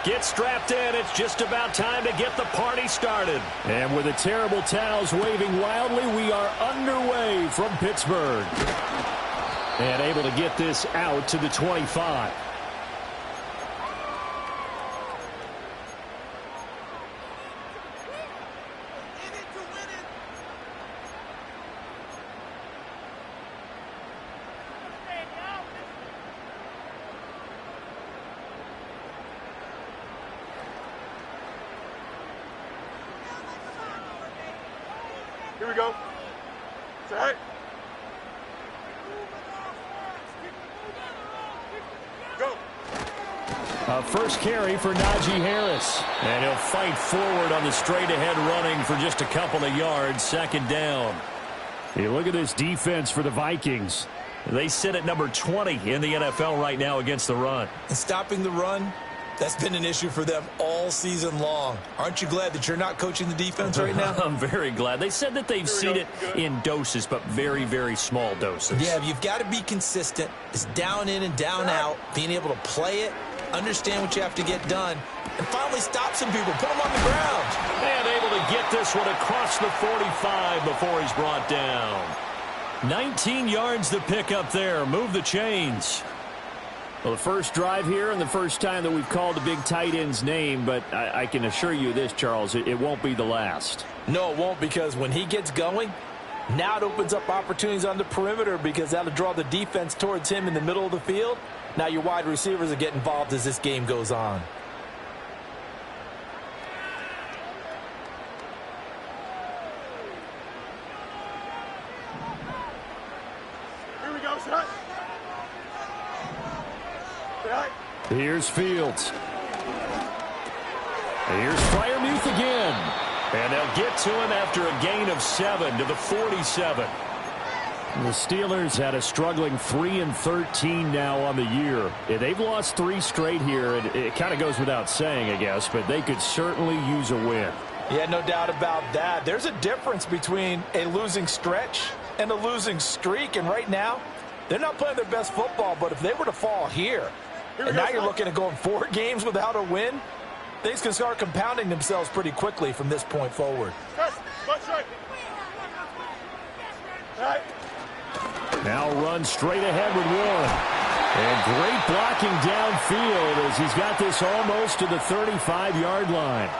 Get strapped in. It's just about time to get the party started. And with the terrible towels waving wildly, we are underway from Pittsburgh. And able to get this out to the 25. Here we go. Set. Go. A first carry for Najee Harris. And he'll fight forward on the straight-ahead running for just a couple of yards. Second down. Hey, look at this defense for the Vikings. They sit at number 20 in the NFL right now against the run. And stopping the run, that's been an issue for them all season long. Aren't you glad that you're not coaching the defense right now? I'm very glad. They said that they've seen it in doses, but very, very small doses. Yeah, you've got to be consistent. It's down in and down out, being able to play it, understand what you have to get done, and finally stop some people, put them on the ground. And able to get this one across the 45 before he's brought down. 19 yards to pick up there. Move the chains. Well, the first drive here and the first time that we've called the big tight end's name, but I can assure you this, Charles, it won't be the last. No, it won't, because when he gets going, now it opens up opportunities on the perimeter because that'll draw the defense towards him in the middle of the field. Now your wide receivers will get involved as this game goes on. Here we go, set. Here's Fields. Here's Freiermuth again. And they'll get to him after a gain of 7 to the 47. The Steelers had a struggling 3-13 now on the year. Yeah, they've lost 3 straight here. It kind of goes without saying, I guess, but they could certainly use a win. Yeah, no doubt about that. There's a difference between a losing stretch and a losing streak, and right now, they're not playing their best football, but if they were to fall here and now you're looking at going 4 games without a win, things can start compounding themselves pretty quickly from this point forward. Now run straight ahead with Warren. And great blocking downfield as he's got this almost to the 35-yard line.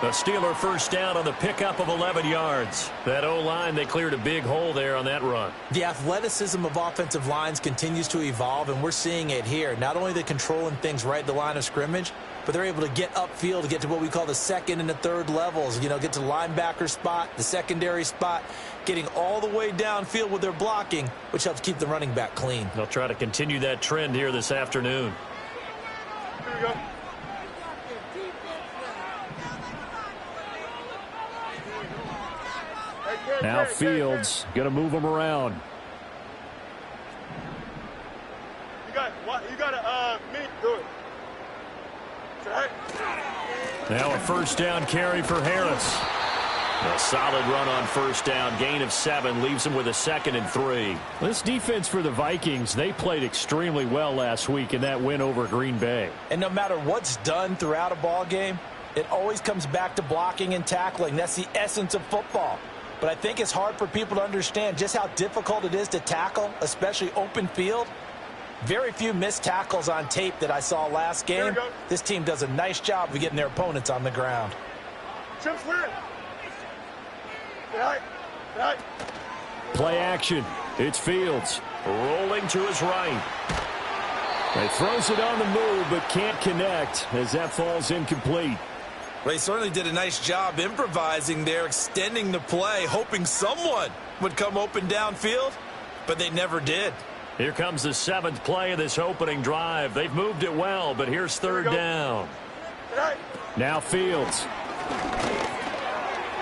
The Steeler first down on the pickup of 11 yards. That O-line, they cleared a big hole there on that run. The athleticism of offensive lines continues to evolve, and we're seeing it here. Not only are they controlling things right at the line of scrimmage, but they're able to get upfield to get to what we call the second and the third levels. You know, get to the linebacker spot, the secondary spot, getting all the way downfield with their blocking, which helps keep the running back clean. They'll try to continue that trend here this afternoon. Here we go. Now Fields going to move them around. You got a minute. Do it. Now a first down carry for Harris. A solid run on first down. Gain of 7 leaves him with a 2nd and 3. This defense for the Vikings, they played extremely well last week in that win over Green Bay. And no matter what's done throughout a ball game, it always comes back to blocking and tackling. That's the essence of football. But I think it's hard for people to understand just how difficult it is to tackle, especially open field. Very few missed tackles on tape that I saw last game. This team does a nice job of getting their opponents on the ground. Play action. It's Fields. Rolling to his right. He throws it on the move but can't connect as that falls incomplete. Well, he certainly did a nice job improvising there, extending the play, hoping someone would come open downfield, but they never did. Here comes the 7th play of this opening drive. They've moved it well, but here's third down. Now Fields.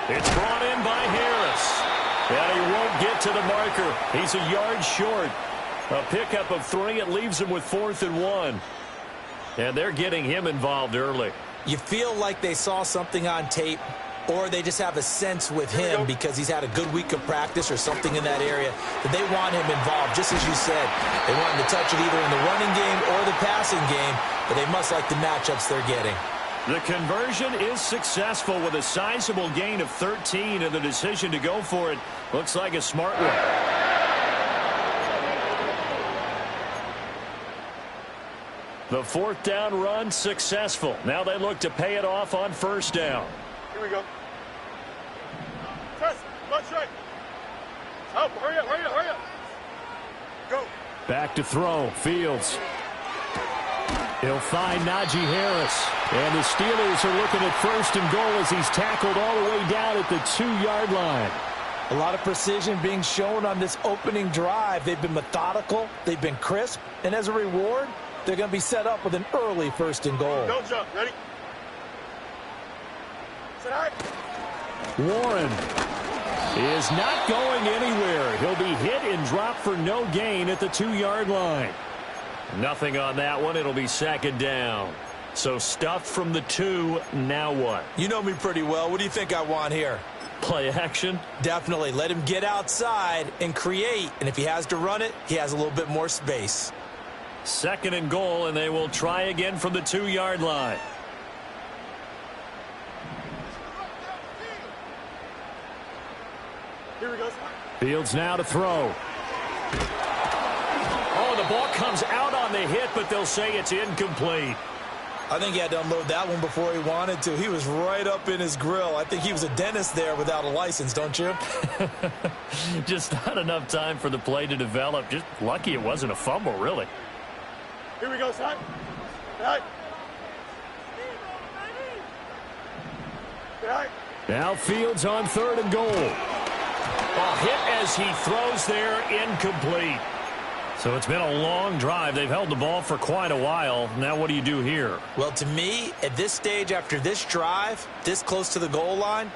It's brought in by Harris. And he won't get to the marker. He's a yard short. A pickup of 3. It leaves him with 4th and 1. And they're getting him involved early. You feel like they saw something on tape or they just have a sense with him because he's had a good week of practice or something in that area that they want him involved. Just as you said, they want him to touch it either in the running game or the passing game, but they must like the matchups they're getting. The conversion is successful with a sizable gain of 13, and the decision to go for it looks like a smart one. The fourth down run successful. Now they look to pay it off on first down. Here we go. Press. Much right. Help. Hurry up. Hurry up. Hurry up. Go. Back to throw. Fields. He'll find Najee Harris. And the Steelers are looking at first and goal as he's tackled all the way down at the 2-yard line. A lot of precision being shown on this opening drive. They've been methodical. They've been crisp. And as a reward, they're going to be set up with an early first and goal. Don't jump. Ready? Sit high. Warren is not going anywhere. He'll be hit and dropped for no gain at the 2-yard line. Nothing on that one. It'll be second down. So stuffed from the 2. Now what? You know me pretty well. What do you think I want here? Play action? Definitely. Let him get outside and create. And if he has to run it, he has a little bit more space. Second and goal, and they will try again from the 2-yard line. Here we go. Fields now to throw. Oh, the ball comes out on the hit, but they'll say it's incomplete. I think he had to unload that one before he wanted to. He was right up in his grill. I think he was a dentist there without a license, don't you? Just not enough time for the play to develop. Just lucky it wasn't a fumble, really. Here we go, son. Right. Right. Now Fields on third and goal. A hit as he throws there, incomplete. So it's been a long drive. They've held the ball for quite a while. Now what do you do here? Well, to me, at this stage after this drive, this close to the goal line,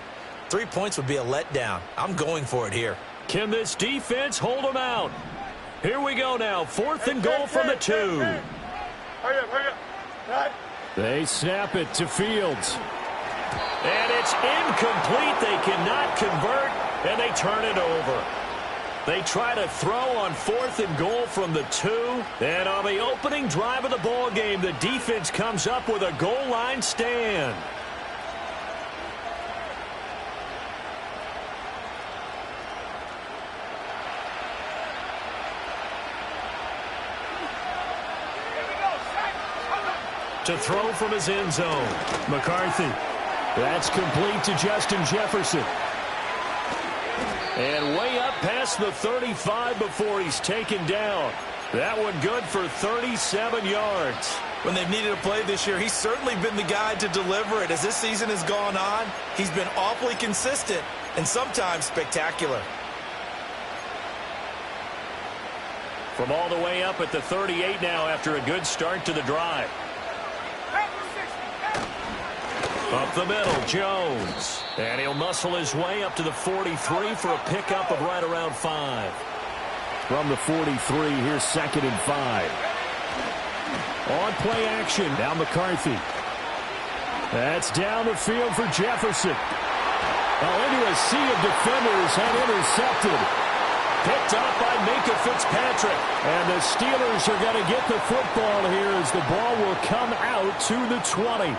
3 points would be a letdown. I'm going for it here. Can this defense hold them out? Here we go now. Fourth and goal from the 2. Hurry up, hurry up. Right. They snap it to Fields. And it's incomplete. They cannot convert, and they turn it over. They try to throw on fourth and goal from the 2. And on the opening drive of the ball game, the defense comes up with a goal line stand. To throw from his end zone. McCarthy. That's complete to Justin Jefferson. And way up past the 35 before he's taken down. That one good for 37 yards. When they've needed a play this year, he's certainly been the guy to deliver it. As this season has gone on, he's been awfully consistent and sometimes spectacular. From all the way up at the 38 now after a good start to the drive. Up the middle, Jones. And he'll muscle his way up to the 43 for a pickup of right around 5. From the 43, here's second and 5. On play action, now McCarthy. That's down the field for Jefferson. Now into a sea of defenders and intercepted. Picked up by Minka Fitzpatrick. And the Steelers are going to get the football here as the ball will come out to the 20.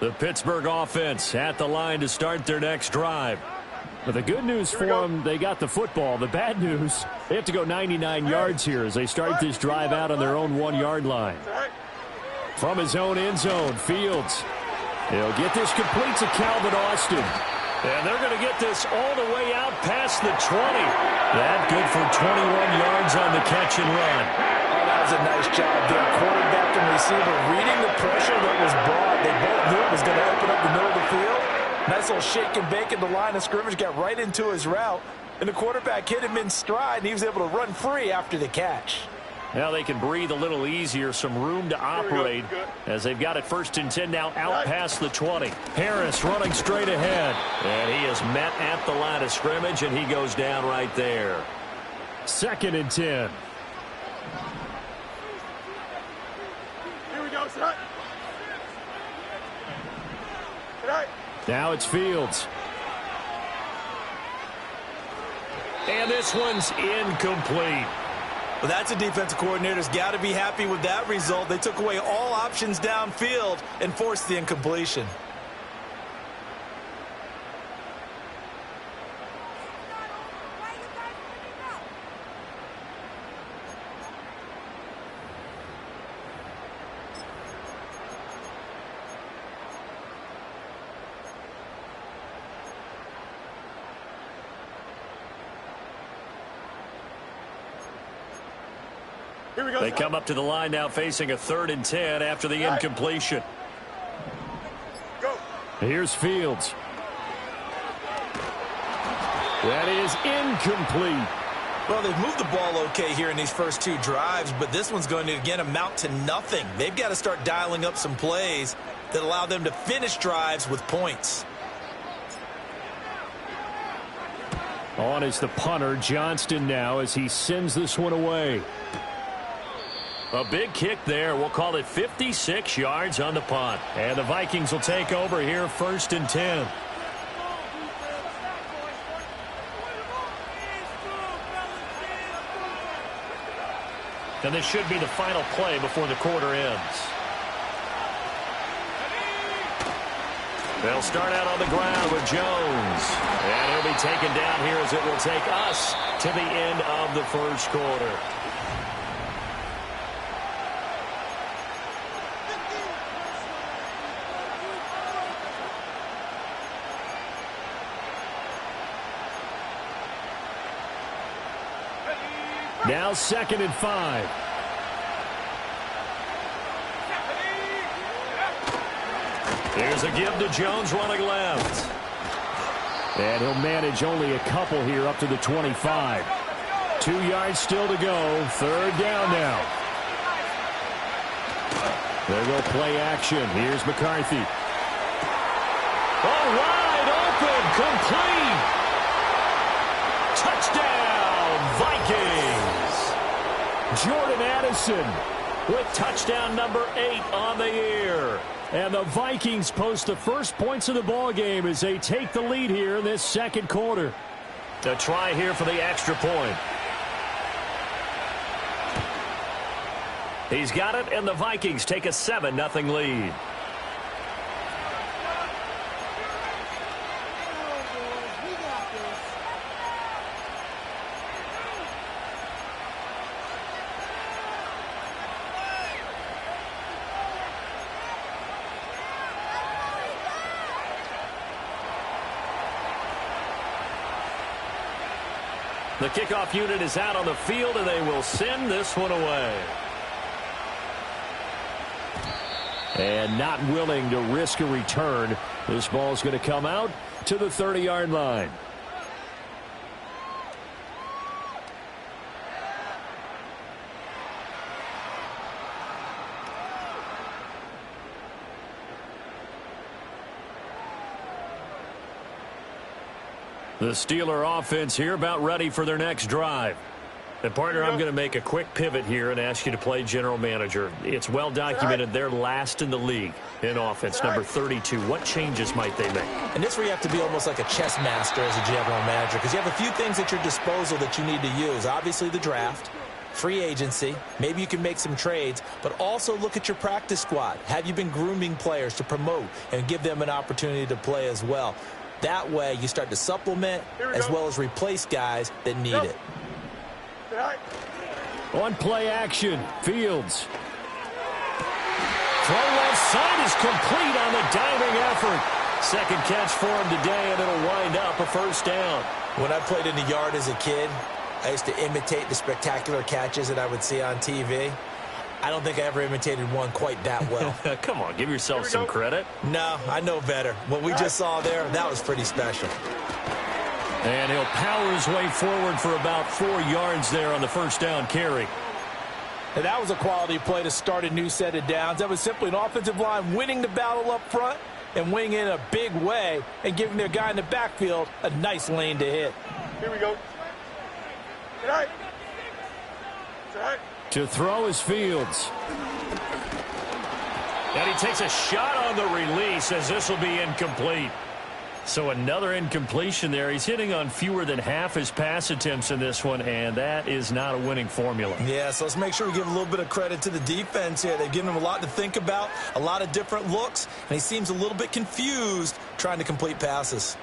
The Pittsburgh offense at the line to start their next drive. But the good news for them, they got the football. The bad news, they have to go 99 yards here as they start this drive out on their own 1-yard line. From his own end zone, Fields. He'll get this complete to Calvin Austin. And they're going to get this all the way out past the 20. That good for 21 yards on the catch and run. Oh, that was a nice job there. Quarterback and receiver reading the pressure that was brought. They both knew it was going to open up the middle of the field. Nice little shake and bake at the line of scrimmage, got right into his route. And the quarterback hit him in stride, and he was able to run free after the catch. Now they can breathe a little easier, some room to operate as they've got it 1st and 10 now out past the 20. Harris running straight ahead. And he is met at the line of scrimmage, and he goes down right there. 2nd and 10. Here we go, set. Now it's Fields. And this one's incomplete. Well, that's a defensive coordinator's got to be happy with that result. They took away all options downfield and forced the incompletion. They come up to the line now facing a 3rd and 10 after the incompletion. Here's Fields. That is incomplete. Well, they've moved the ball okay here in these first 2 drives, but this one's going to, again, amount to nothing. They've got to start dialing up some plays that allow them to finish drives with points. On is the punter, Johnston, now as he sends this one away. A big kick there. We'll call it 56 yards on the punt. And the Vikings will take over here 1st and 10. And this should be the final play before the quarter ends. They'll start out on the ground with Jones. And he'll be taken down here as it will take us to the end of the 1st quarter. Now 2nd and 5. Here's a give to Jones running left. And he'll manage only a couple here up to the 25. 2 yards still to go. 3rd down now. There go play action. Here's McCarthy. Oh, wide open. Complete. Touchdown, Vikings. Jordan Addison with touchdown number 8 on the year. And the Vikings post the first points of the ball game as they take the lead here in this 2nd quarter. A try here for the extra point. He's got it, and the Vikings take a 7-0 lead. The kickoff unit is out on the field, and they will send this one away. And not willing to risk a return. This ball's going to come out to the 30-yard line. The Steeler offense here about ready for their next drive. And, partner, I'm going to make a quick pivot here and ask you to play general manager. It's well documented they're last in the league in offense, number 32. What changes might they make? And this where you have to be almost like a chess master as a general manager, because you have a few things at your disposal that you need to use. Obviously the draft, free agency, maybe you can make some trades, but also look at your practice squad. Have you been grooming players to promote and give them an opportunity to play as well? That way you start to supplement as well as replace guys that need it. On play action, Fields. Throw left side is complete on the diving effort. Second catch for him today, and it'll wind up a 1st down. When I played in the yard as a kid, I used to imitate the spectacular catches that I would see on TV. I don't think I ever imitated one quite that well. Come on, give yourself some credit. No, I know better. What we just saw there, that was pretty special. And he'll power his way forward for about 4 yards there on the 1st down carry. And that was a quality play to start a new set of downs. That was simply an offensive line winning the battle up front and winning in a big way and giving their guy in the backfield a nice lane to hit. Here we go. Good night. Good night. To throw is Fields. And he takes a shot on the release as this will be incomplete. So another incompletion there. He's hitting on fewer than half his pass attempts in this one, and that is not a winning formula. Yeah, so let's make sure we give a little bit of credit to the defense here. They've given him a lot to think about, a lot of different looks, and he seems a little bit confused trying to complete passes.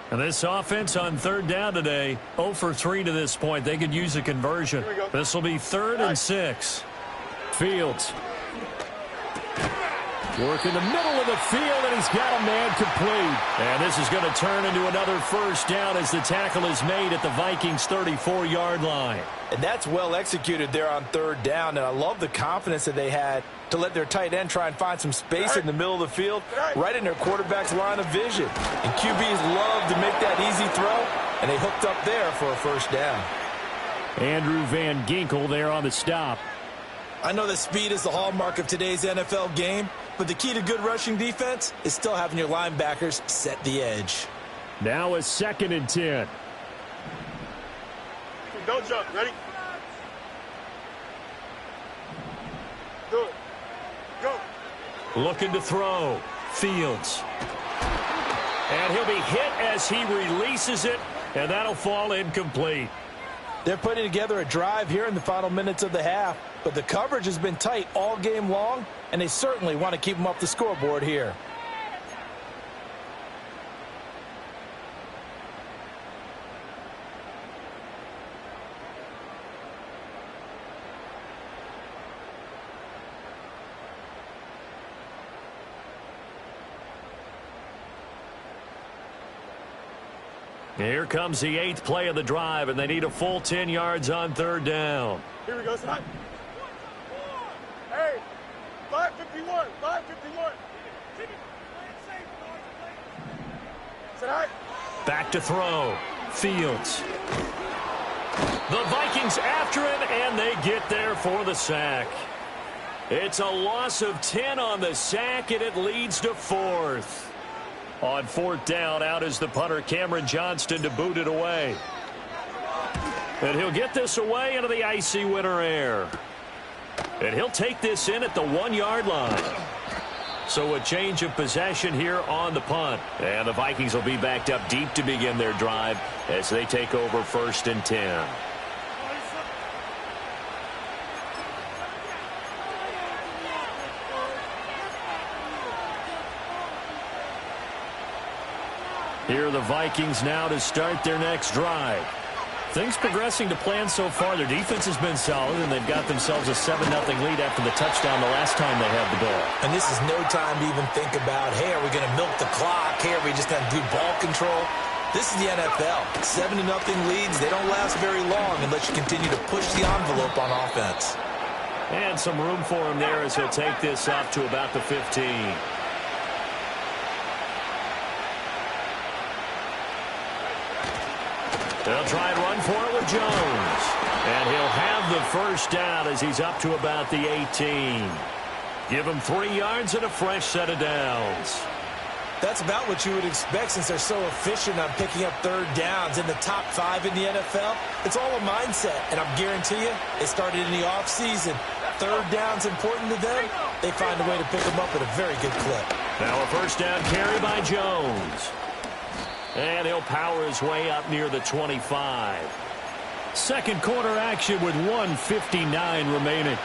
And this offense on third down today, 0 for 3 to this point. They could use a conversion. This will be 3rd and 6. Fields. Work in the middle of the field, and he's got a man complete. And this is going to turn into another first down as the tackle is made at the Vikings' 34-yard line. And that's well executed there on third down, and I love the confidence that they had to let their tight end try and find some space in the middle of the field, right in their quarterback's line of vision. And QBs love to make that easy throw, and they hooked up there for a first down. Andrew Van Ginkel there on the stop. I know that speed is the hallmark of today's NFL game, but the key to good rushing defense is still having your linebackers set the edge. Now a 2nd and 10. Don't jump. Ready? Do it. Go. Looking to throw. Fields. And he'll be hit as he releases it, and that'll fall incomplete. They're putting together a drive here in the final minutes of the half, but the coverage has been tight all game long, and they certainly want to keep them off the scoreboard here. Here comes the 8th play of the drive, and they need a full 10 yards on third down. Here we go, son. Hey, 551, 551. Sit high. Back to throw. Fields. The Vikings after him, and they get there for the sack. It's a loss of 10 on the sack, and it leads to 4th. On 4th down, out is the punter, Cameron Johnston, to boot it away. And he'll get this away into the icy winter air. And he'll take this in at the 1-yard line. So a change of possession here on the punt. And the Vikings will be backed up deep to begin their drive as they take over 1st and 10. Here are the Vikings now to start their next drive. Things progressing to plan so far. Their defense has been solid, and they've got themselves a 7-0 lead after the touchdown the last time they had the ball. And this is no time to even think about, hey, are we going to milk the clock? Hey, are we just going to do ball control? This is the NFL. 7-0 leads, they don't last very long unless you continue to push the envelope on offense. And some room for him there as he'll take this up to about the 15. They'll try and run for it with Jones. And he'll have the first down as he's up to about the 18. Give him 3 yards and a fresh set of downs. That's about what you would expect since they're so efficient on picking up third downs in the top 5 in the NFL. It's all a mindset, and I guarantee you, it started in the offseason. Third down's important to them. They find a way to pick them up at a very good clip. Now a first down carry by Jones. And he'll power his way up near the 25. Second quarter action with 1:59 remaining.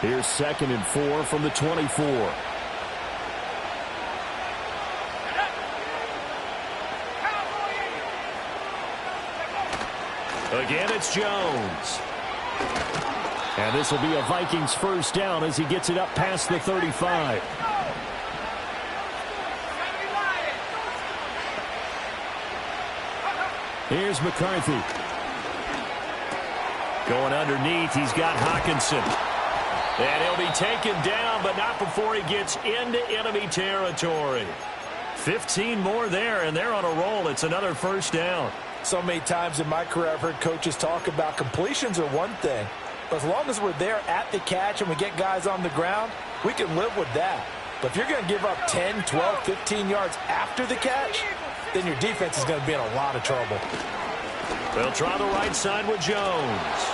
Here's 2nd and 4 from the 24. Again, it's Jones. And this will be a Vikings first down as he gets it up past the 35. Here's McCarthy. Going underneath, he's got Hawkinson. And he'll be taken down, but not before he gets into enemy territory. 15 more there, and they're on a roll. It's another first down. So many times in my career I've heard coaches talk about completions are one thing. But as long as we're there at the catch and we get guys on the ground, we can live with that. But if you're going to give up 10, 12, 15 yards after the catch, then your defense is going to be in a lot of trouble. They'll try the right side with Jones.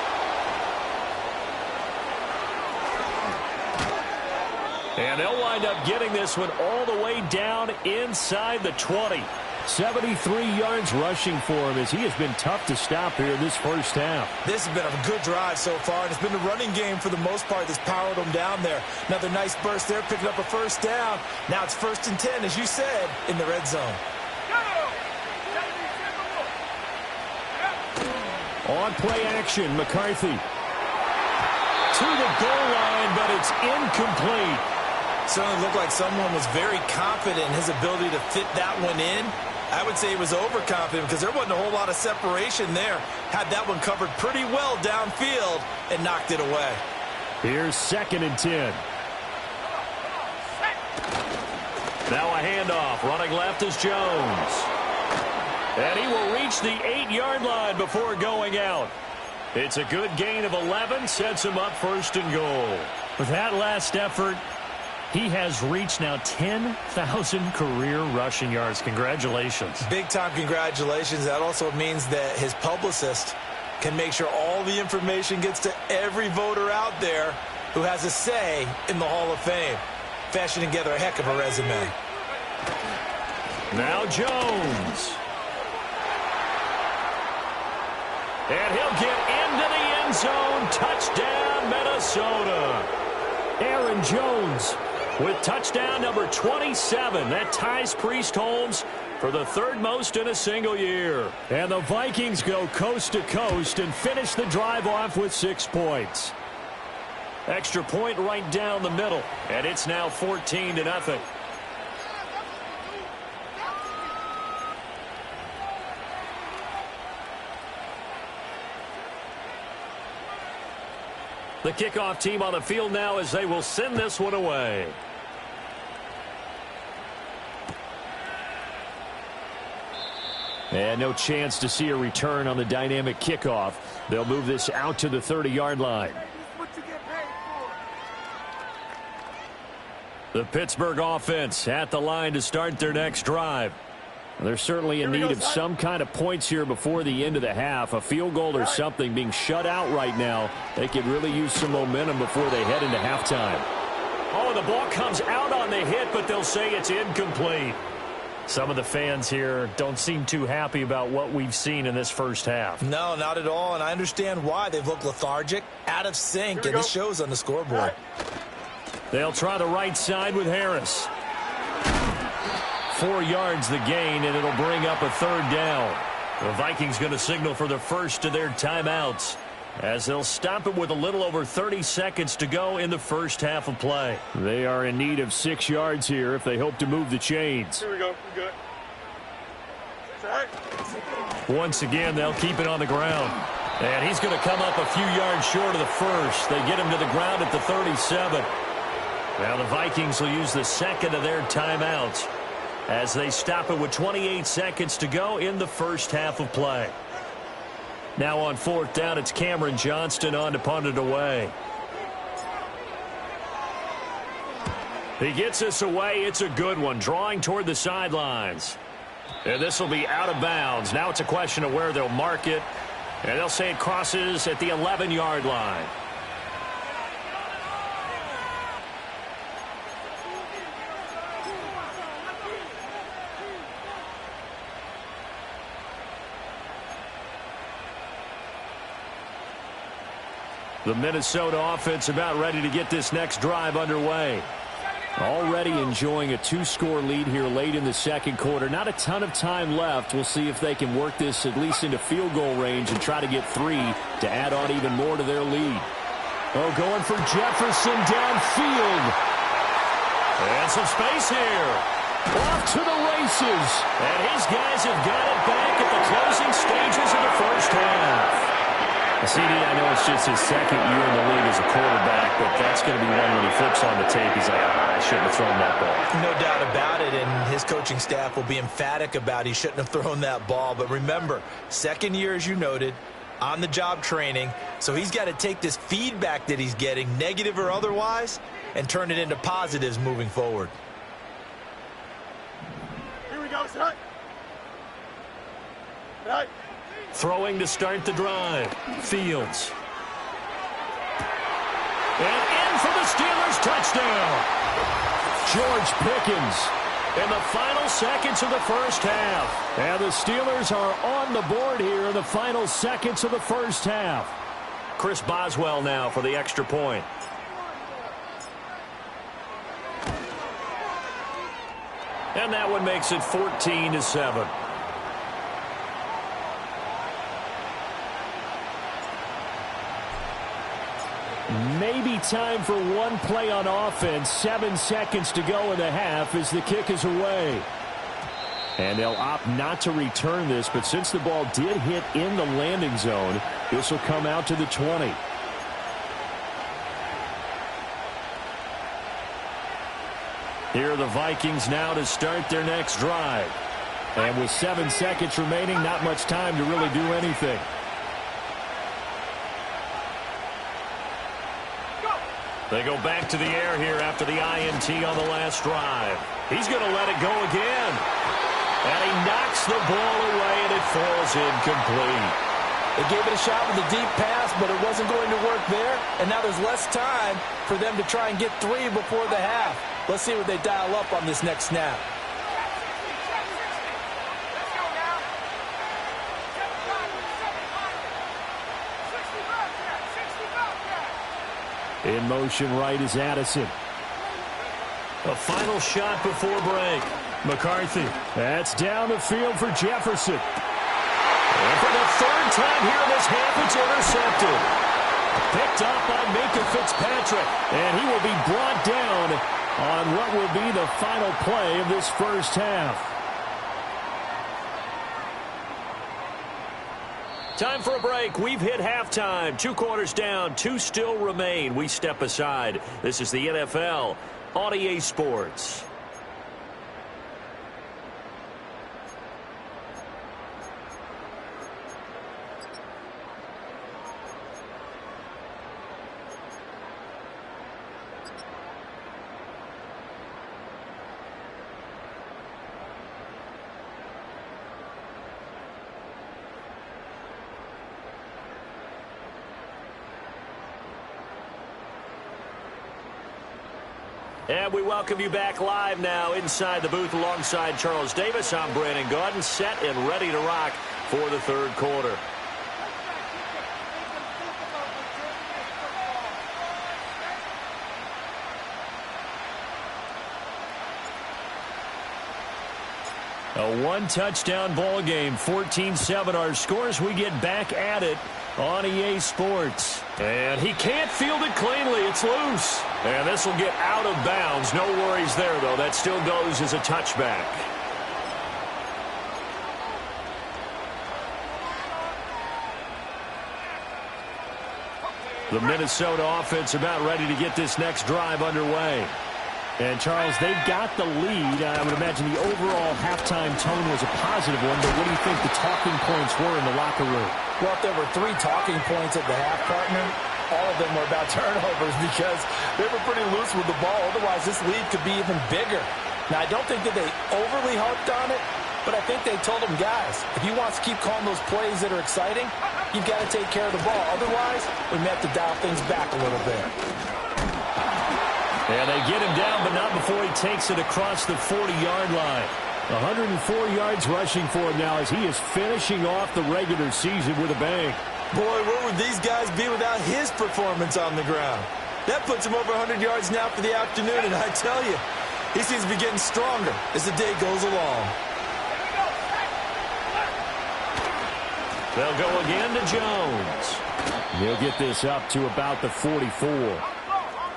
And they'll wind up getting this one all the way down inside the 20. 73 yards rushing for him as he has been tough to stop here in this first half. This has been a good drive so far, and it's been the running game for the most part that's powered them down there. Another nice burst there, picking up a first down. Now it's 1st and 10, as you said, in the red zone. On play action, McCarthy. To the goal line, but it's incomplete. Certainly looked like someone was very confident in his ability to fit that one in. I would say he was overconfident because there wasn't a whole lot of separation there. Had that one covered pretty well downfield and knocked it away. Here's 2nd and 10. Now a handoff. Running left is Jones. And he will reach the 8-yard line before going out. It's a good gain of 11. Sets him up 1st and goal. With that last effort, he has reached now 10,000 career rushing yards. Congratulations. Big-time congratulations. That also means that his publicist can make sure all the information gets to every voter out there who has a say in the Hall of Fame. Fashioning together a heck of a resume. Now Jones. And he'll get into the end zone. Touchdown, Minnesota. Aaron Jones with touchdown number 27. That ties Priest Holmes for the 3rd most in a single year. And the Vikings go coast to coast and finish the drive off with 6 points. Extra point right down the middle. And it's now 14-0. The kickoff team on the field now as they will send this one away. And no chance to see a return on the dynamic kickoff. They'll move this out to the 30-yard line. The Pittsburgh offense at the line to start their next drive. They're certainly in need of some kind of points here before the end of the half. A field goal or something. Being shut out right now, they could really use some momentum before they head into halftime. Oh, the ball comes out on the hit, but they'll say it's incomplete. Some of the fans here don't seem too happy about what we've seen in this first half. No, not at all, and I understand why. They've looked lethargic, out of sync, and it shows on the scoreboard. They'll try the right side with Harris. 4 yards the gain, and it'll bring up a 3rd down. The Vikings going to signal for the first of their timeouts as they'll stop it with a little over 30 seconds to go in the first half of play. They are in need of 6 yards here if they hope to move the chains. Here we go. We're good. All right. Once again, they'll keep it on the ground. And he's going to come up a few yards short of the first. They get him to the ground at the 37. Now the Vikings will use the 2nd of their timeouts as they stop it with 28 seconds to go in the first half of play. Now on 4th down, it's Cameron Johnston on to punt it away. He gets this away. It's a good one, drawing toward the sidelines. And this will be out of bounds. Now it's a question of where they'll mark it. And they'll say it crosses at the 11-yard line. The Minnesota offense about ready to get this next drive underway. Already enjoying a 2-score lead here late in the 2nd quarter. Not a ton of time left. We'll see if they can work this at least into field goal range and try to get 3 to add on even more to their lead. Oh, going for Jefferson downfield. And some space here. Off to the races. And his guys have got it back at the closing stages of the first half. CD, I know it's just his second year in the league as a quarterback, but that's going to be one when he flips on the tape. He's like, I shouldn't have thrown that ball. No doubt about it, and his coaching staff will be emphatic about he shouldn't have thrown that ball. But remember, second year, as you noted, on-the-job training, so he's got to take this feedback that he's getting, negative or otherwise, and turn it into positives moving forward. Here we go, son. Right. Throwing to start the drive. Fields. And in for the Steelers touchdown. George Pickens in the final seconds of the first half. And the Steelers are on the board here in the final seconds of the first half. Chris Boswell now for the extra point. And that one makes it 14-7. Maybe time for one play on offense. 7 seconds to go in the half as the kick is away. And they'll opt not to return this, but since the ball did hit in the landing zone, this will come out to the 20. Here are the Vikings now to start their next drive. And with 7 seconds remaining, not much time to really do anything. They go back to the air here after the INT on the last drive. He's going to let it go again. And he knocks the ball away, and it falls incomplete. They gave it a shot with a deep pass, but it wasn't going to work there. And now there's less time for them to try and get 3 before the half. Let's see what they dial up on this next snap. In motion right is Addison. A final shot before break. McCarthy. That's down the field for Jefferson. And for the third time here in this half, it's intercepted. Picked up by Minka Fitzpatrick. And he will be brought down on what will be the final play of this first half. Time for a break. We've hit halftime. 2 quarters down. 2 still remain. We step aside. This is the NFL on EA Sports. And we welcome you back live now inside the booth alongside Charles Davis. I'm Brandon Gaudin, set and ready to rock for the third quarter. A one-touchdown ball game, 14-7 our scores. We get back at it on EA Sports. And he can't field it cleanly. It's loose. And this will get out of bounds. No worries there, though. That still goes as a touchback. The Minnesota offense about ready to get this next drive underway. And, Charles, they've got the lead. I would imagine the overall halftime tone was a positive one, but what do you think the talking points were in the locker room? Well, if there were 3 talking points at the half, partner, all of them were about turnovers because they were pretty loose with the ball. Otherwise, this lead could be even bigger. Now, I don't think that they overly harped on it, but I think they told them, guys, if you want to keep calling those plays that are exciting, you've got to take care of the ball. Otherwise, we may have to dial things back a little bit. And they get him down, but not before he takes it across the 40-yard line. 104 yards rushing for him now as he is finishing off the regular season with a bang. Boy, where would these guys be without his performance on the ground? That puts him over 100 yards now for the afternoon, and I tell you, he seems to be getting stronger as the day goes along. They'll go again to Jones. He'll get this up to about the 44.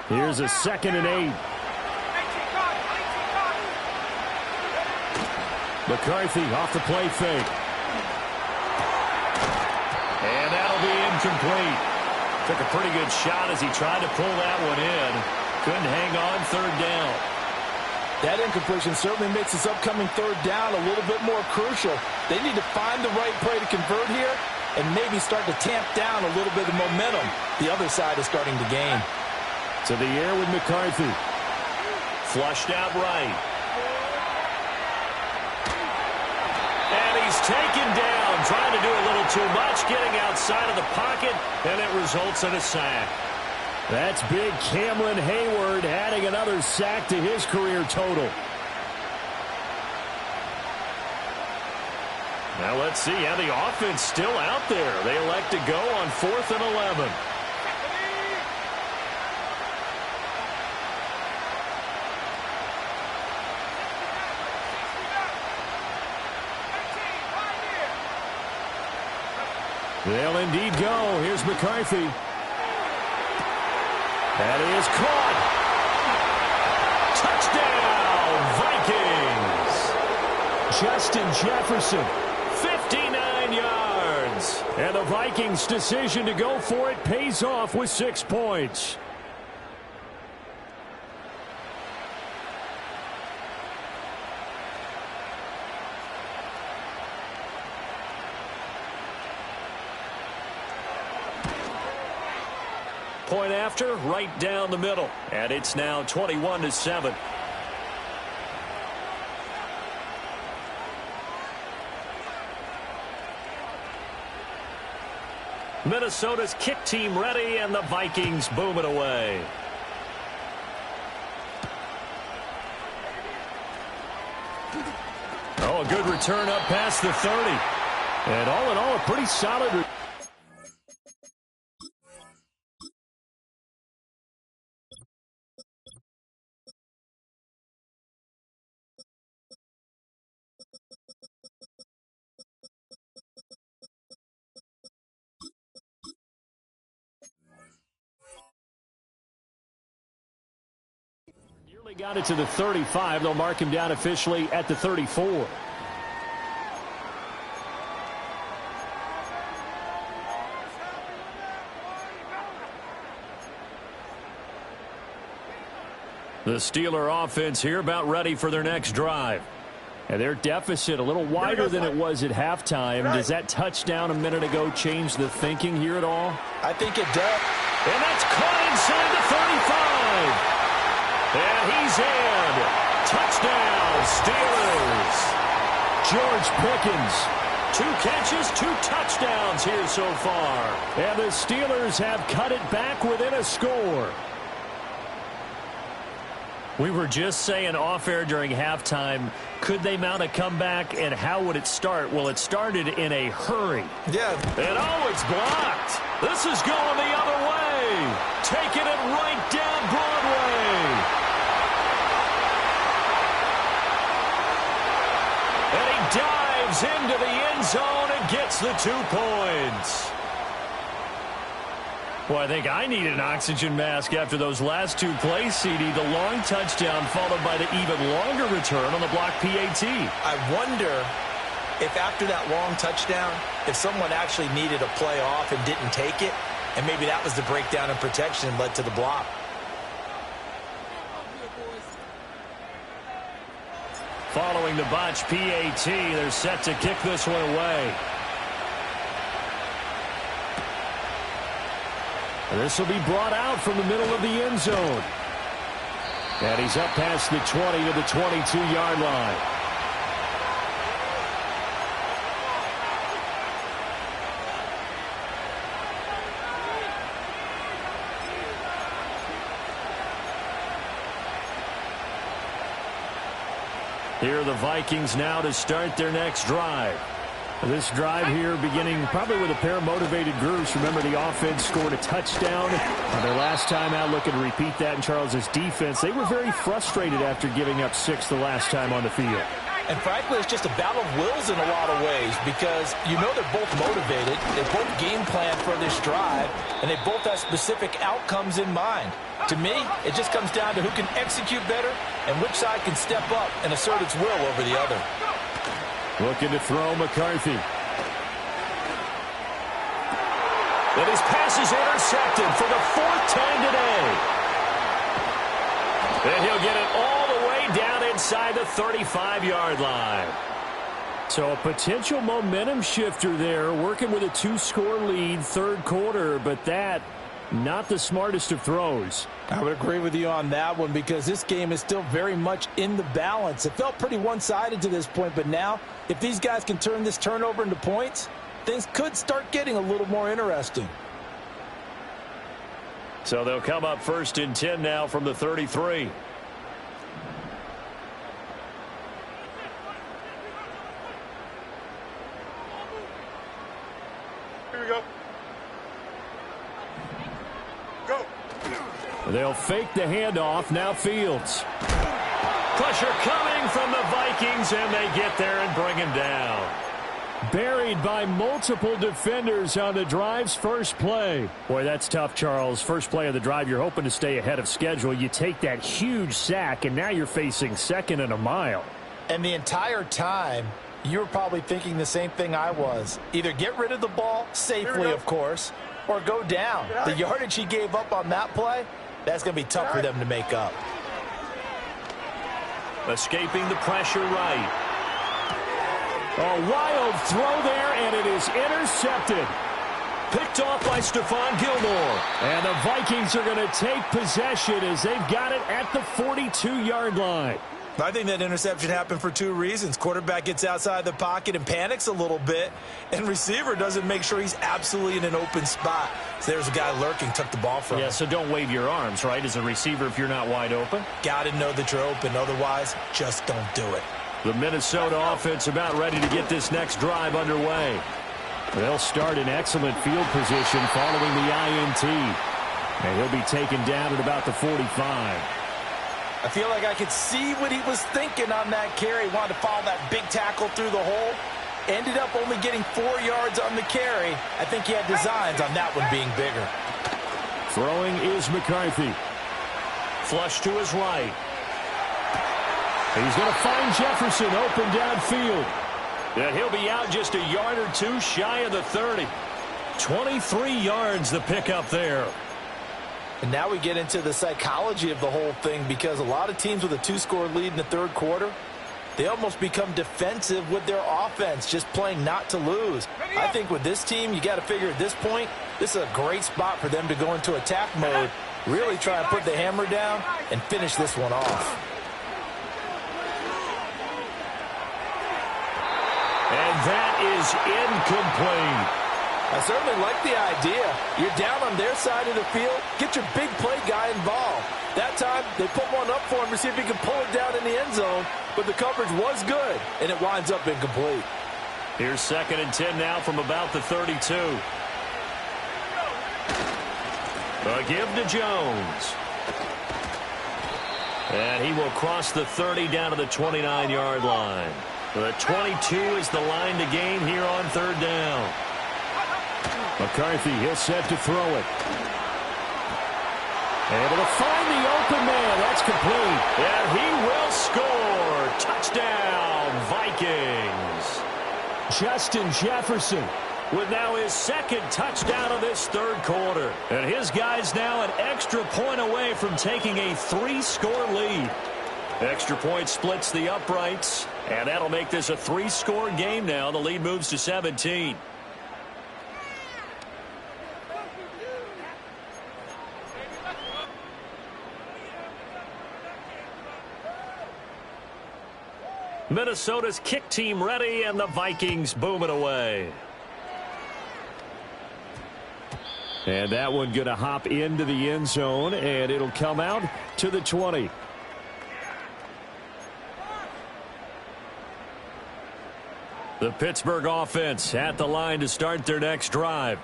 Here's a 2nd and 8. McCarthy off the play fake. And that'll be incomplete. Took a pretty good shot as he tried to pull that one in. Couldn't hang on third down. That incompletion certainly makes this upcoming third down a little bit more crucial. They need to find the right play to convert here and maybe start to tamp down a little bit of momentum the other side is starting to gain. To the air with McCarthy. Flushed out right. And he's taken down, trying to do a little too much, getting outside of the pocket, and it results in a sack. That's big Cameron Hayward adding another sack to his career total. Now let's see how the offense still out there. They elect to go on 4th and 11. They'll indeed go. Here's McCarthy. That is caught. Touchdown, Vikings. Justin Jefferson. 59 yards. And the Vikings' decision to go for it pays off with 6 points. Point after, right down the middle. And it's now 21-7. Minnesota's kick team ready, and the Vikings boom it away. Oh, a good return up past the 30. And all in all, a pretty solid. Nearly got it to the 35. They'll mark him down officially at the 34. The Steeler offense here about ready for their next drive. And their deficit a little wider than it was at halftime. Does that touchdown a minute ago change the thinking here at all? I think it does. And that's caught inside the 35. And he's in. Touchdown, Steelers. George Pickens. 2 catches, 2 touchdowns here so far. And the Steelers have cut it back within a score. We were just saying off-air during halftime, could they mount a comeback, and how would it start? Well, it started in a hurry. Yeah. And it's blocked. This is going the other way. Taking it right down Broadway. And he dives into the end zone and gets the 2 points. Well, I think I need an oxygen mask after those last 2 plays, CD. The long touchdown followed by the even longer return on the block PAT. I wonder if after that long touchdown, if someone actually needed a play off and didn't take it, and maybe that was the breakdown in protection and led to the block. Following the botch PAT, they're set to kick this one away. This will be brought out from the middle of the end zone. And he's up past the 20 to the 22-yard line. Here are the Vikings now to start their next drive. This drive here beginning probably with a pair of motivated groups. Remember, the offense scored a touchdown on their last time out. Looking to repeat that in Charles's defense. They were very frustrated after giving up 6 the last time on the field. And frankly, it's just a battle of wills in a lot of ways because you know they're both motivated. They both game plan for this drive, and they both have specific outcomes in mind. To me, it just comes down to who can execute better and which side can step up and assert its will over the other. Looking to throw McCarthy. And his pass is intercepted for the fourth time today. And he'll get it all the way down inside the 35-yard line. So a potential momentum shifter there, working with a 2-score lead, third quarter, but that, not the smartest of throws. I would agree with you on that one because this game is still very much in the balance. It felt pretty one-sided to this point, but now if these guys can turn this turnover into points, things could start getting a little more interesting. So they'll come up first and 10 now from the 33. Here we go. Go. They'll fake the handoff. Now Fields. Pressure coming from the Vikings, and they get there and bring him down. Buried by multiple defenders on the drive's first play. Boy, that's tough, Charles. First play of the drive, you're hoping to stay ahead of schedule. You take that huge sack, and now you're facing second and a mile. And the entire time, you were probably thinking the same thing I was. Either get rid of the ball safely, of course, or go down. The yardage he gave up on that play, that's going to be tough for them to make up. Escaping the pressure right. A wild throw there, and it is intercepted. Picked off by Stephon Gilmore. And the Vikings are going to take possession as they've got it at the 42-yard line. I think that interception happened for two reasons. Quarterback gets outside the pocket and panics a little bit, and receiver doesn't make sure he's absolutely in an open spot. So there's a guy lurking, took the ball from him. Yeah, so don't wave your arms, right, as a receiver if you're not wide open. Got to know that you're open. Otherwise, just don't do it. The Minnesota offense about ready to get this next drive underway. They'll start in excellent field position following the INT. And he'll be taken down at about the 45. I feel like I could see what he was thinking on that carry. Wanted to follow that big tackle through the hole. Ended up only getting 4 yards on the carry. I think he had designs on that one being bigger. Throwing is McCarthy. Flush to his right. He's going to find Jefferson open downfield. And he'll be out just a yard or two shy of the 30. 23 yards the pickup there. And now we get into the psychology of the whole thing because a lot of teams with a 2-score lead in the third quarter, they almost become defensive with their offense, just playing not to lose. I think with this team, you got to figure at this point, this is a great spot for them to go into attack mode, really try and put the hammer down and finish this one off. And that is incomplete. I certainly like the idea. You're down on their side of the field. Get your big play guy involved. That time, they put one up for him to see if he can pull it down in the end zone. But the coverage was good, and it winds up incomplete. Here's second and 10 now from about the 32. A give to Jones. And he will cross the 30 down to the 29-yard line. The 22 is the line to gain here on third down. McCarthy, he'll set to throw it. Able to find the open man. That's complete. And he will score. Touchdown, Vikings. Justin Jefferson with now his second touchdown of this third quarter. And his guys now an extra point away from taking a 3-score lead. Extra point splits the uprights, and that'll make this a 3-score game now. The lead moves to 17. Minnesota's kick team ready, and the Vikings booming away. And that one going to hop into the end zone, and it'll come out to the 20. The Pittsburgh offense at the line to start their next drive.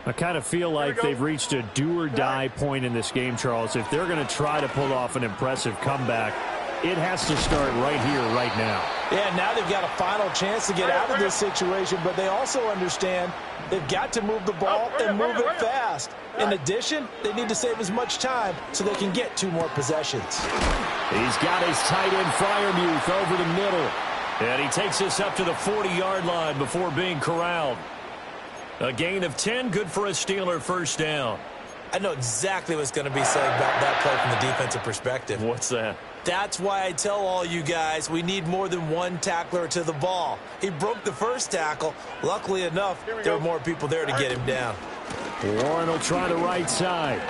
I kind of feel like they've reached a do-or-die point in this game, Charles. If they're going to try to pull off an impressive comeback, it has to start right here, right now. Yeah, now they've got a final chance to get out of this situation, but they also understand they've got to move the ball and move it fast. In addition, they need to save as much time so they can get 2 more possessions. He's got his tight end Freiermuth over the middle. And he takes this up to the 40-yard line before being corralled. A gain of 10, good for a Steeler first down. I know exactly what's going to be said about that play from the defensive perspective. What's that? That's why I tell all you guys we need more than one tackler to the ball. He broke the first tackle. Luckily enough, there were more people there to get him down. Warren will try the right side.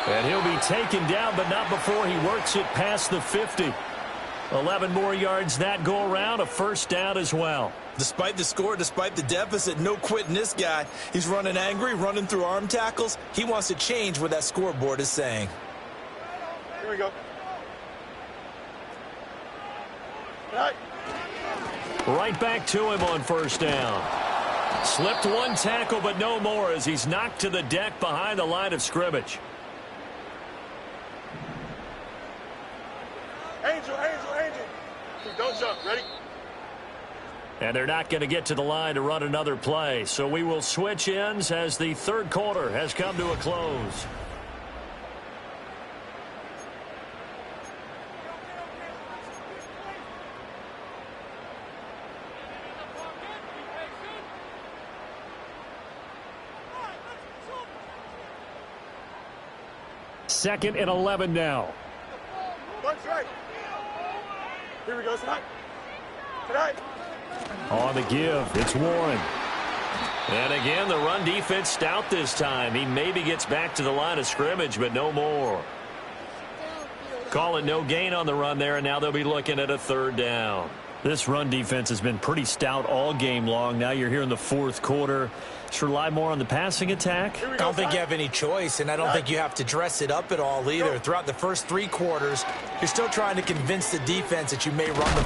And he'll be taken down, but not before he works it past the 50. 11 more yards that go around, a first down as well. Despite the score, despite the deficit, no quitting this guy. He's running angry, running through arm tackles. He wants to change what that scoreboard is saying. Here we go. Right. Right back to him on first down. Slipped one tackle, but no more as he's knocked to the deck behind the line of scrimmage. Angel. Don't jump. Ready? And they're not going to get to the line to run another play. So we will switch ends as the third quarter has come to a close. Second and 11 now. That's right. Here we go, tonight. On the give, it's Warren. And again, the run defense stout this time. He maybe gets back to the line of scrimmage, but no more. Call it no gain on the run there, and now they'll be looking at a third down. This run defense has been pretty stout all game long. Now you're here in the fourth quarter. Just rely more on the passing attack. I don't think you have any choice, and I don't think you have to dress it up at all either. Throughout the first three quarters, you're still trying to convince the defense that you may run the...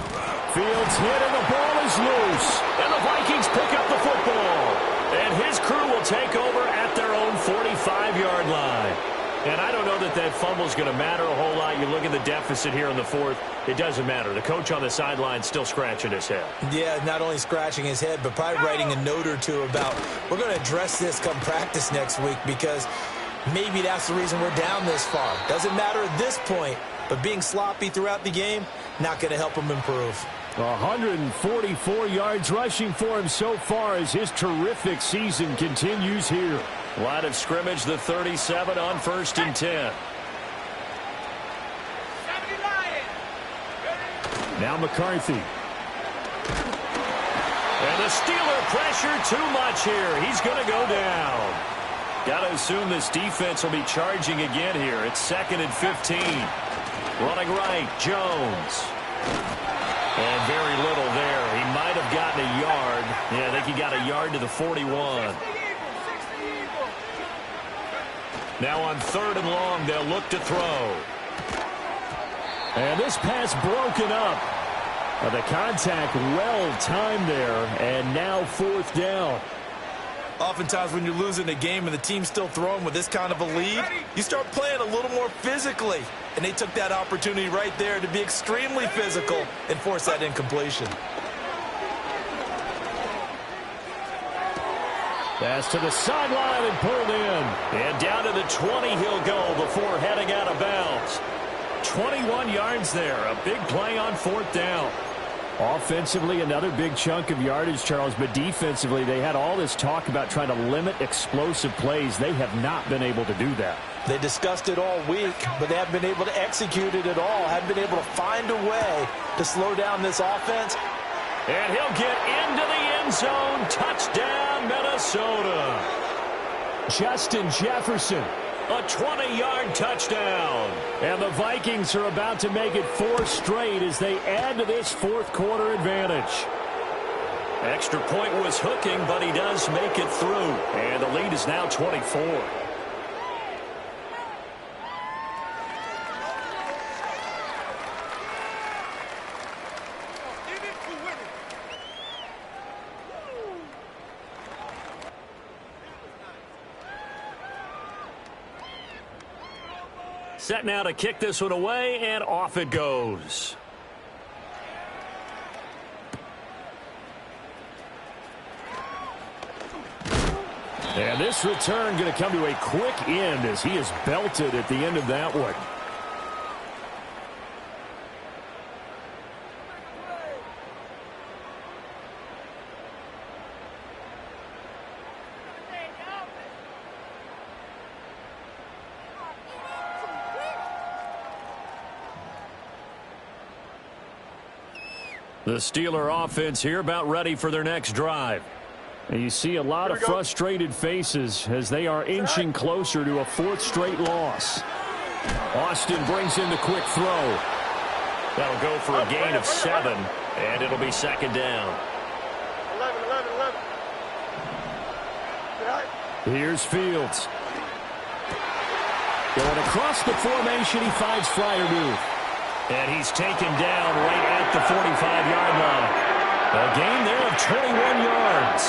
Fields hit and the ball is loose. And the Vikings pick up the football. And his crew will take over at their own 45-yard line. And I don't know that that fumble is going to matter a whole lot. You look at the deficit here in the fourth. It doesn't matter. The coach on the sideline still scratching his head. Yeah, not only scratching his head, but probably writing a note or two about, we're going to address this come practice next week because maybe that's the reason we're down this far. Doesn't matter at this point, but being sloppy throughout the game, not going to help him improve. 144 yards rushing for him so far as his terrific season continues here. Line of scrimmage, the 37 on 1st and 10. Now McCarthy. And the Steeler pressure too much here. He's going to go down. Got to assume this defense will be charging again here. It's 2nd and 15. Running right, Jones. And very little there. He might have gotten a yard. Yeah, I think he got a yard to the 41. Now on 3rd and long, they'll look to throw. And this pass broken up. The contact well timed there, and now 4th down. Oftentimes when you're losing a game and the team's still throwing with this kind of a lead, you start playing a little more physically. And they took that opportunity right there to be extremely physical and force that incompletion. Pass to the sideline and pulled in. And down to the 20 he'll go before heading out of bounds. 21 yards there. A big play on 4th down. Offensively, another big chunk of yardage, Charles, but defensively, they had all this talk about trying to limit explosive plays. They have not been able to do that. They discussed it all week, but they haven't been able to execute it at all. Haven't been able to find a way to slow down this offense. And he'll get into the end zone. Touchdown, Minnesota. Justin Jefferson. A 20-yard touchdown. And the Vikings are about to make it 4 straight as they add to this fourth quarter advantage. Extra point was hooking, but he does make it through. And the lead is now 24. Set now to kick this one away, and off it goes. And this return going to come to a quick end as he is belted at the end of that one. The Steeler offense here about ready for their next drive. And you see a lot of frustrated faces as they are inching closer to a fourth straight loss. Austin brings in the quick throw. That'll go for a gain of 7, and it'll be second down. 11. Here's Fields. Going across the formation, he finds Freiermuth. And he's taken down right at the 45-yard line. A gain there of 21 yards.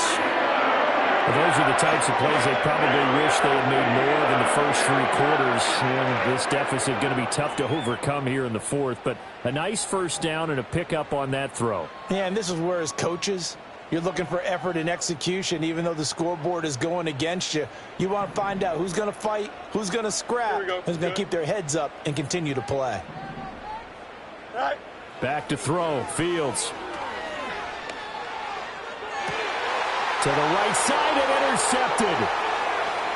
Well, those are the types of plays they probably wish they had made more of in the first 3 quarters. And this deficit going to be tough to overcome here in the fourth. But a nice first down and a pickup on that throw. Yeah, and this is where as coaches, you're looking for effort and execution. Even though the scoreboard is going against you, you want to find out who's going to fight, who's going to scrap, who's going to keep their heads up and continue to play. Back to throw. Fields. To the right side and intercepted.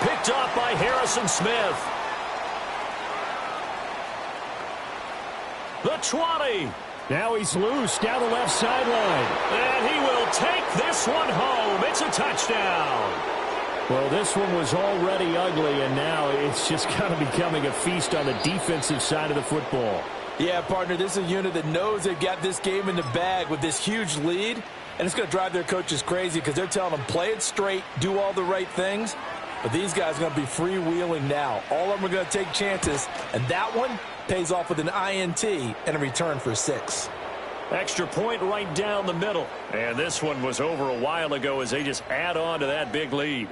Picked off by Harrison Smith. The 20. Now he's loose down the left sideline. And he will take this one home. It's a touchdown. Well, this one was already ugly, and now it's just kind of becoming a feast on the defensive side of the football. Yeah, partner, this is a unit that knows they've got this game in the bag with this huge lead. And it's going to drive their coaches crazy because they're telling them, play it straight, do all the right things. But these guys are going to be freewheeling now. All of them are going to take chances. And that one pays off with an INT and a return for 6. Extra point right down the middle. And this one was over a while ago as they just add on to that big lead.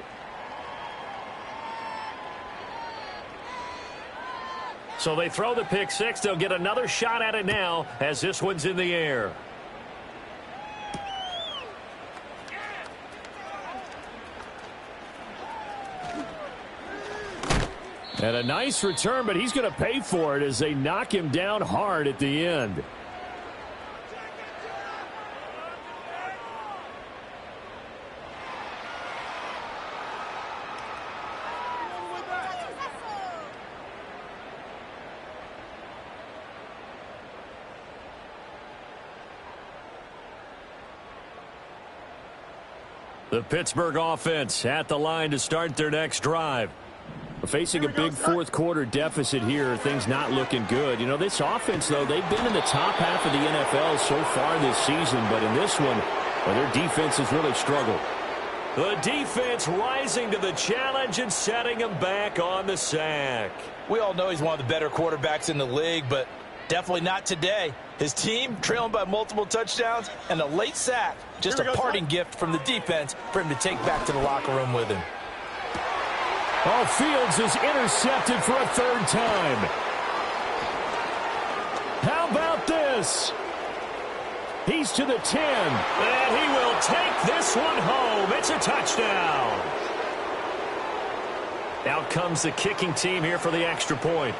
So they throw the pick 6. They'll get another shot at it now as this one's in the air. And a nice return, but he's going to pay for it as they knock him down hard at the end. The Pittsburgh offense at the line to start their next drive. Facing a big fourth quarter deficit here, things not looking good. You know, this offense, though, they've been in the top half of the NFL so far this season, but in this one, well, their defense has really struggled. The defense rising to the challenge and setting him back on the sack. We all know he's one of the better quarterbacks in the league, but definitely not today. His team trailing by multiple touchdowns and a late sack. Just a parting gift from the defense for him to take back to the locker room with him. Oh, Fields is intercepted for a 3rd time. How about this? He's to the 10. And he will take this one home. It's a touchdown. Out comes the kicking team here for the extra point.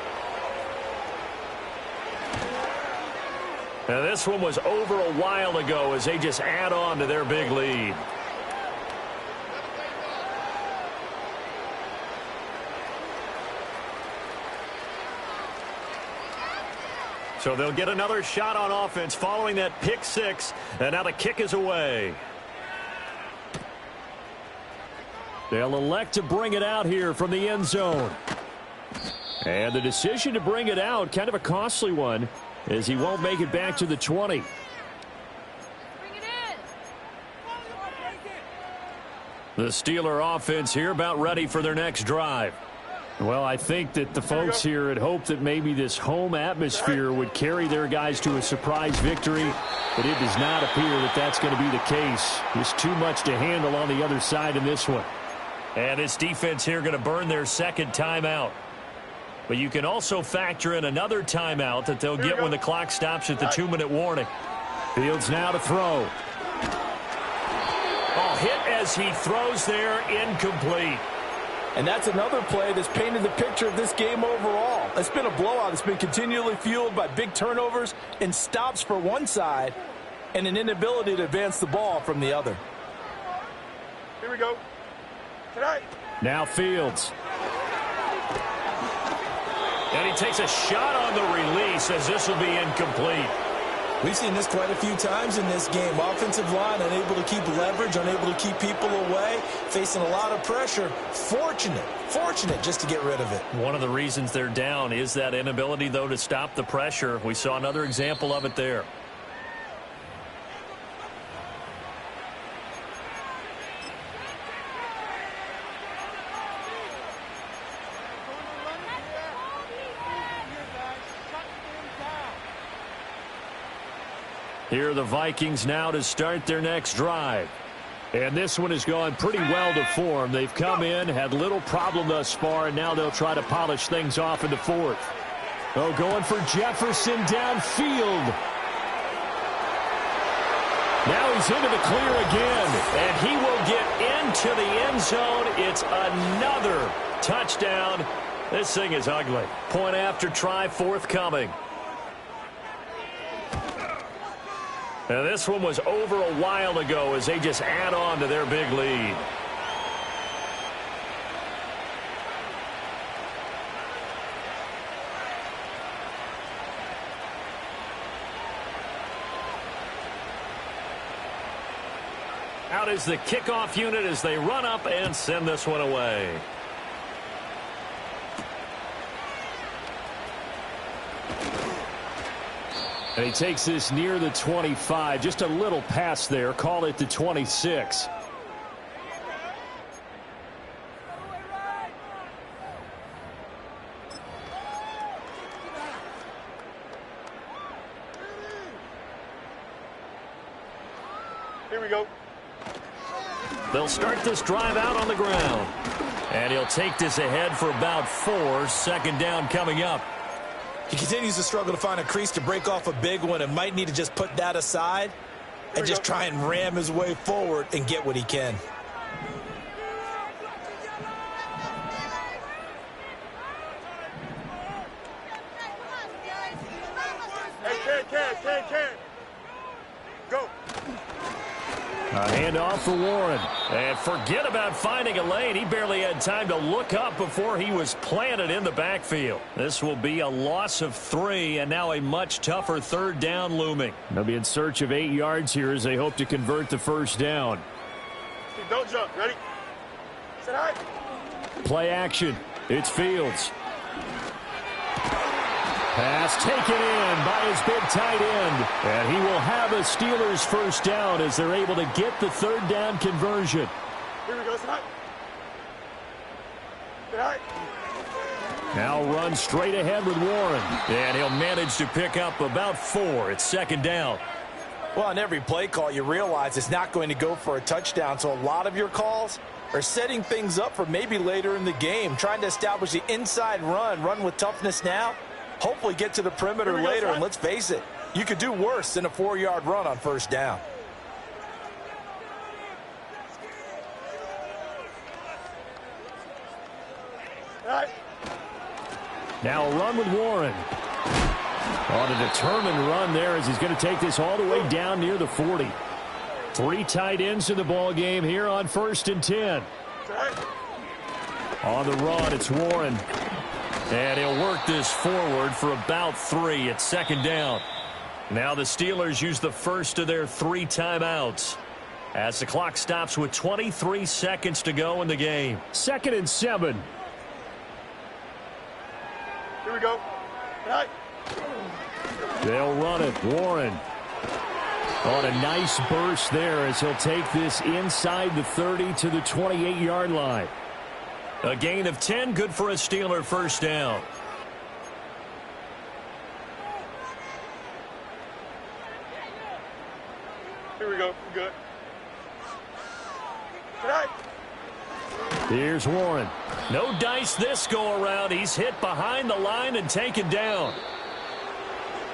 Now this one was over a while ago as they just add on to their big lead. So they'll get another shot on offense following that pick 6. And now the kick is away. They'll elect to bring it out here from the end zone. And the decision to bring it out, kind of a costly one, as he won't make it back to the 20. Bring it in. The Steeler offense here about ready for their next drive. Well, I think that the folks here had hoped that maybe this home atmosphere would carry their guys to a surprise victory, but it does not appear that that's going to be the case. There's too much to handle on the other side in this one. And this defense here going to burn their second timeout. But you can also factor in another timeout that they'll get when the clock stops at the 2-minute warning. Fields now to throw. Oh, hit as he throws there, incomplete. And that's another play that's painted the picture of this game overall. It's been a blowout. It's been continually fueled by big turnovers and stops for one side and an inability to advance the ball from the other. Here we go. Tonight. Now Fields. And he takes a shot on the release as this will be incomplete. We've seen this quite a few times in this game. Offensive line unable to keep leverage, unable to keep people away, facing a lot of pressure. Fortunate just to get rid of it. One of the reasons they're down is that inability, though, to stop the pressure. We saw another example of it there. Here are the Vikings now to start their next drive. And this one has gone pretty well to form. They've come in, had little problem thus far, and now they'll try to polish things off in the fourth. Oh, going for Jefferson downfield. Now he's into the clear again, and he will get into the end zone. It's another touchdown. This thing is ugly. Point after try forthcoming. Now this one was over a while ago as they just add on to their big lead. Out is the kickoff unit as they run up and send this one away. And he takes this near the 25. Just a little pass there. Call it the 26. Here we go. They'll start this drive out on the ground. And he'll take this ahead for about 4. Second down coming up. He continues to struggle to find a crease to break off a big one and might need to just put that aside and just try and ram his way forward and get what he can. Hey, go. A handoff for Warren. And forget about finding a lane. He barely had time to look up before he was planted in the backfield. This will be a loss of 3, and now a much tougher third down looming. They'll be in search of 8 yards here as they hope to convert the first down. Don't jump. Ready? Set high. Play action. It's Fields. Pass taken in by his big tight end. And he will have a Steelers first down as they're able to get the third down conversion. Here we go. Set high. Now run straight ahead with Warren. And he'll manage to pick up about 4. It's second down. Well, on every play call, you realize it's not going to go for a touchdown. So a lot of your calls are setting things up for maybe later in the game, trying to establish the inside run with toughness now. Hopefully get to the perimeter later, and let's face it, you could do worse than a 4-yard run on first down. Now a run with Warren. On a determined run there as he's going to take this all the way down near the 40. 3 tight ends in the ball game here on 1st and 10. On the run, it's Warren. And he'll work this forward for about 3 at second down. Now the Steelers use the first of their 3 timeouts as the clock stops with 23 seconds to go in the game. 2nd and 7. Here we go. Right. They'll run it. Warren on a nice burst there as he'll take this inside the 30 to the 28-yard line. A gain of 10, good for a Steeler first down. Here we go. We're good. Right. Here's Warren. No dice this go around. He's hit behind the line and taken down.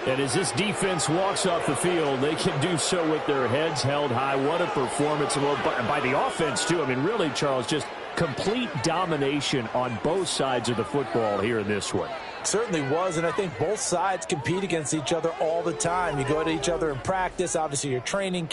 And as this defense walks off the field, they can do so with their heads held high. What a performance by the offense, too. I mean, really, Charles, just complete domination on both sides of the football here in this one. Certainly was, and I think both sides compete against each other all the time. You go to each other in practice. Obviously, you're training